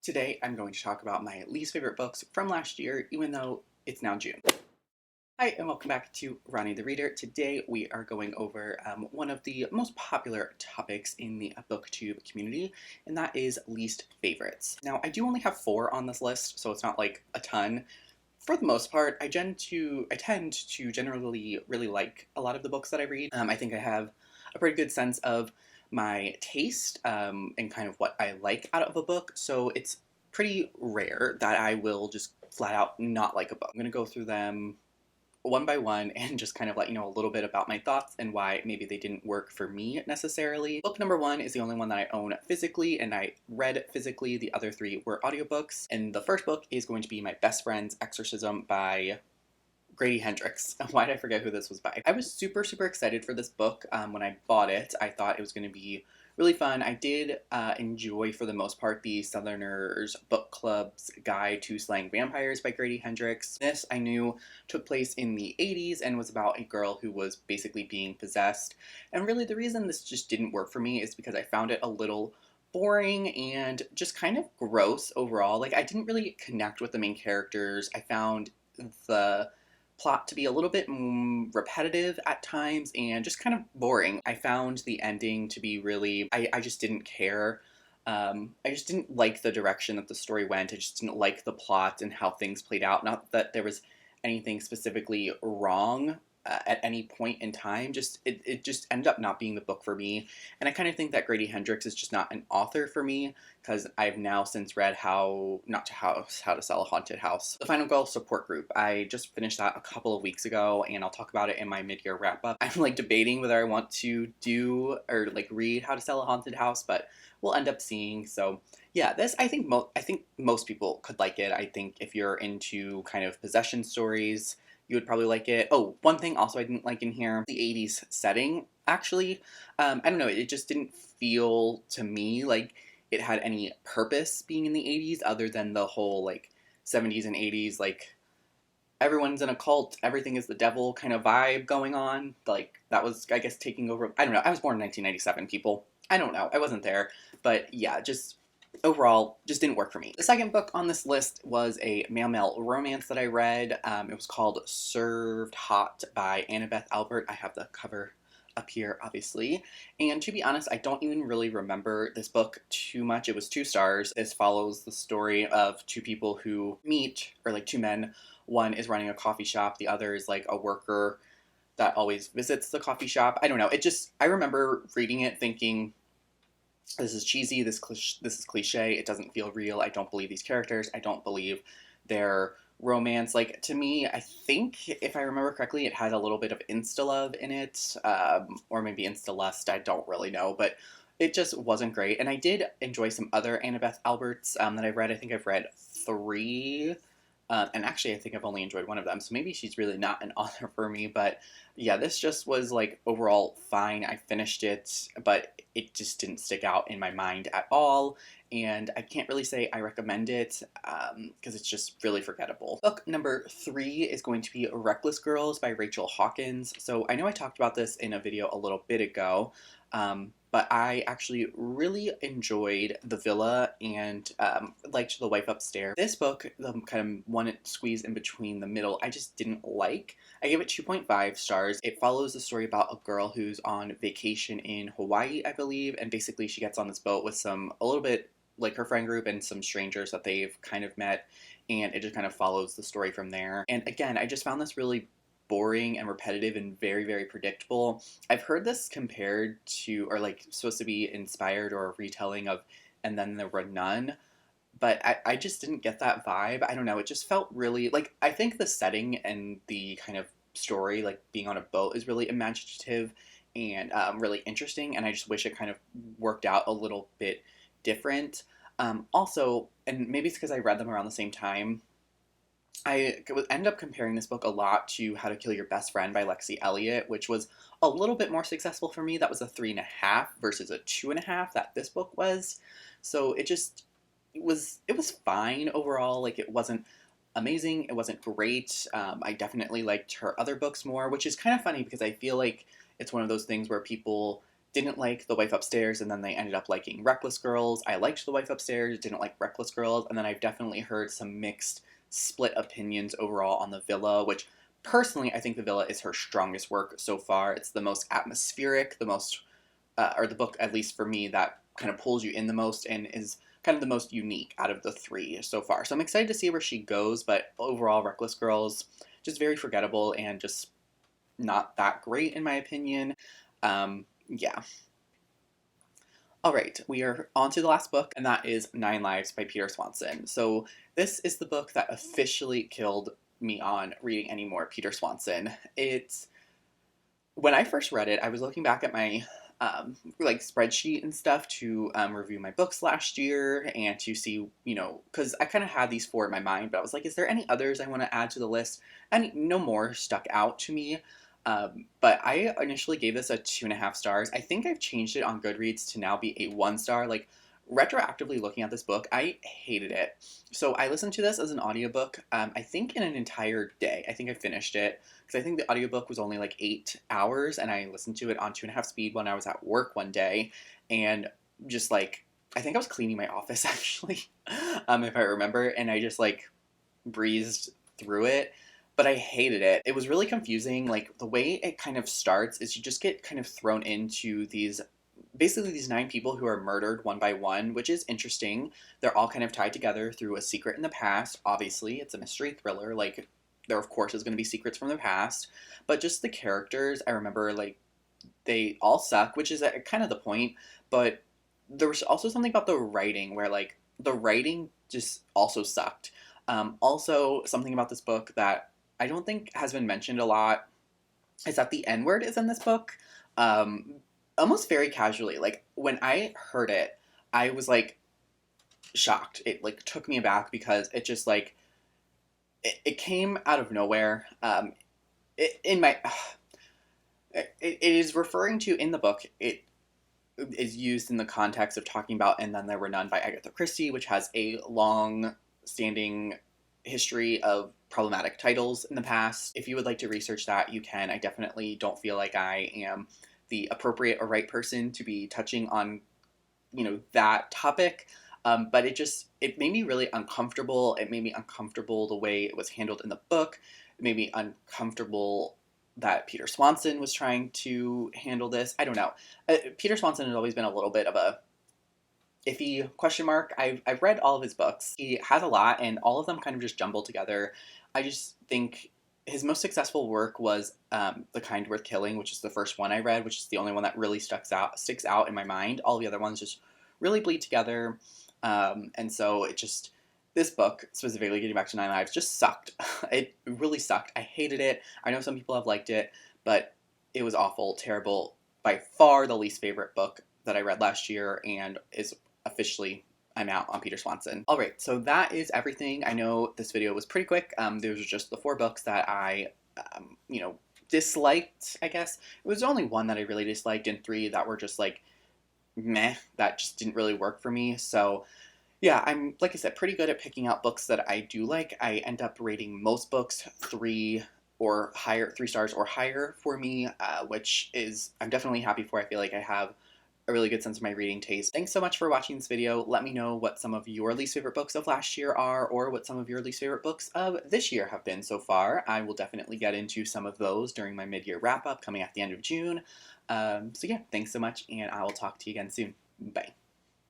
Today, I'm going to talk about my least favorite books from last year, even though it's now June. Hi, and welcome back to Ronnie the Reader. Today, we are going over one of the most popular topics in the booktube community, and that is least favorites. Now, I do only have 4 on this list, so it's not like a ton. For the most part, I tend to generally really like a lot of the books that I read. I think I have a pretty good sense of my taste and kind of what I like out of a book, so it's pretty rare that I will just flat out not like a book. I'm going to go through them one by one and just kind of let you know a little bit about my thoughts and why maybe they didn't work for me necessarily. Book number 1 is the only one that I own physically and I read physically. The other 3 were audiobooks. And the first book is going to be my best friend's Exorcism by Grady Hendrix. Why did I forget who this was by? I was super excited for this book when I bought it. I thought it was going to be really fun. I did enjoy, for the most part, the Southerners Book Club's Guide to Slaying Vampires by Grady Hendrix. This, I knew, took place in the 80s and was about a girl who was basically being possessed. And really, the reason this just didn't work for me is because I found it a little boring and just kind of gross overall. Like, I didn't really connect with the main characters. I found the plot to be a little bit repetitive at times and just kind of boring. I found the ending to be really, I just didn't care. I just didn't like the direction that the story went. I just didn't like the plot and how things played out. Not that there was anything specifically wrong at any point in time. It just ended up not being the book for me. And I kind of think that Grady Hendrix is just not an author for me, because I've now since read How to Sell a Haunted House. The Final Girl Support Group. I just finished that a couple of weeks ago, and I'll talk about it in my mid-year wrap-up. I'm like debating whether I want to do or like read How to Sell a Haunted House, but we'll end up seeing. So yeah, this I think most people could like it. I think if you're into kind of possession stories, you would probably like it. Oh, one thing also I didn't like in here, the 80s setting, actually. I don't know, it just didn't feel to me like it had any purpose being in the 80s other than the whole, like, 70s and 80s, like, everyone's in a cult, everything is the devil kind of vibe going on. Like, that was, I guess, taking over. I don't know, I was born in 1997, people. I don't know, I wasn't there. But yeah, just overall, just didn't work for me. The second book on this list was a male romance that I read. It was called Served Hot by Annabeth Albert. I have the cover up here, obviously. And to be honest, I don't even really remember this book too much. It was 2 stars. This follows the story of 2 people who meet, or like 2 men. One is running a coffee shop. The other is like a worker that always visits the coffee shop. I don't know. I remember reading it thinking, this is cheesy, this is cliche, it doesn't feel real, I don't believe these characters, I don't believe their romance. Like, to me, I think, if I remember correctly, it had a little bit of insta-love in it, or maybe insta-lust, I don't really know, but it just wasn't great. And I did enjoy some other Annabeth Alberts that I've read. I think I've read 3, and actually I think I've only enjoyed one of them, so maybe she's really not an author for me. But yeah, this just was like overall fine. I finished it, but it just didn't stick out in my mind at all, and I can't really say I recommend it because it's just really forgettable. Book number 3 is going to be Reckless Girls by Rachel Hawkins. So I know I talked about this in a video a little bit ago, but I actually really enjoyed The Villa and liked The Wife Upstairs. This book, the kind of one squeezed in between the middle, I just didn't like. I gave it 2.5 stars. It follows the story about a girl who's on vacation in Hawaii, I believe, and basically she gets on this boat with a little bit like her friend group and some strangers that they've kind of met, and it just kind of follows the story from there. And again, I just found this really boring and repetitive and very predictable. I've heard this compared to, or like supposed to be inspired or a retelling of And Then There Were None, but I just didn't get that vibe. I don't know, it just felt really, like, I think the setting and the kind of story, like being on a boat, is really imaginative and really interesting, and I just wish it kind of worked out a little bit different. Also, and maybe it's because I read them around the same time, I would end up comparing this book a lot to How to Kill Your Best Friend by Lexi Elliott, which was a little bit more successful for me. That was a 3.5 versus a 2.5 that this book was. So it was fine overall. Like, it wasn't amazing, it wasn't great. I definitely liked her other books more, which is kind of funny because I feel like it's one of those things where people didn't like The Wife Upstairs, and then they ended up liking Reckless Girls. I liked The Wife Upstairs, didn't like Reckless Girls, and then I've definitely heard some mixed, split opinions overall on The Villa, which personally I think The Villa is her strongest work so far. It's the most atmospheric, the most, or the book, at least for me, that kind of pulls you in the most and is kind of the most unique out of the three so far. So I'm excited to see where she goes, but overall, Reckless Girls, just very forgettable and just not that great in my opinion. Yeah. All right, we are on to the last book, and that is Nine Lives by Peter Swanson. So this is the book that officially killed me on reading any more Peter Swanson. It's when I first read it, I was looking back at my like spreadsheet and stuff to review my books last year and to see, because I kind of had these four in my mind, but I was like, is there any others I want to add to the list? And no more stuck out to me. But I initially gave this a 2.5 stars. I think I've changed it on Goodreads to now be a 1 star. Like, retroactively looking at this book, I hated it. So I listened to this as an audiobook, I think in an entire day. I think I finished it, because I think the audiobook was only like 8 hours, and I listened to it on 2.5 speed when I was at work one day, and just like, I think I was cleaning my office actually, if I remember, and I just like breezed through it. But I hated it. It was really confusing. Like, the way it kind of starts is you just get kind of thrown into basically these 9 people who are murdered one by one, which is interesting. They're all kind of tied together through a secret in the past. Obviously, it's a mystery thriller. Like, there of course is going to be secrets from the past. But just the characters, I remember, like, they all suck, which is kind of the point. But there was also something about the writing where, like, the writing just also sucked. Also, something about this book that I don't think has been mentioned a lot is that the N word is in this book, um, almost very casually. Like, when I heard it, I was like shocked. It like took me aback because it just like it came out of nowhere. In my it is referring to in the book. It is used in the context of talking about And Then There Were None by Agatha Christie, which has a long standing history of problematic titles in the past. If you would like to research that, you can. I definitely don't feel like I am the appropriate or right person to be touching on, that topic. But it made me really uncomfortable. It made me uncomfortable the way it was handled in the book. It made me uncomfortable that Peter Swanson was trying to handle this. I don't know. Peter Swanson has always been a little bit of a iffy question mark. I've read all of his books. He has a lot, and all of them kind of just jumble together. I just think his most successful work was The Kind Worth Killing, which is the first one I read, which is the only one that really sticks out in my mind. All the other ones just really bleed together. And so this book, specifically getting back to Nine Lives, just sucked. It really sucked. I hated it. I know some people have liked it, but it was awful, terrible. By far the least favorite book that I read last year, and is officially, I'm out on Peter Swanson. All right, so that is everything. I know this video was pretty quick. Those were just the 4 books that I, disliked, I guess. It was only one that I really disliked, and 3 that were just like, meh, that just didn't really work for me. So yeah, I'm, like I said, pretty good at picking out books that I do like. I end up rating most books 3 or higher, 3 stars or higher for me, which is, I'm definitely happy for. I feel like I have a really good sense of my reading taste. Thanks so much for watching this video. Let me know what some of your least favorite books of last year are, or what some of your least favorite books of this year have been so far. I will definitely get into some of those during my mid-year wrap-up coming at the end of June. So yeah, thanks so much, and I will talk to you again soon. Bye.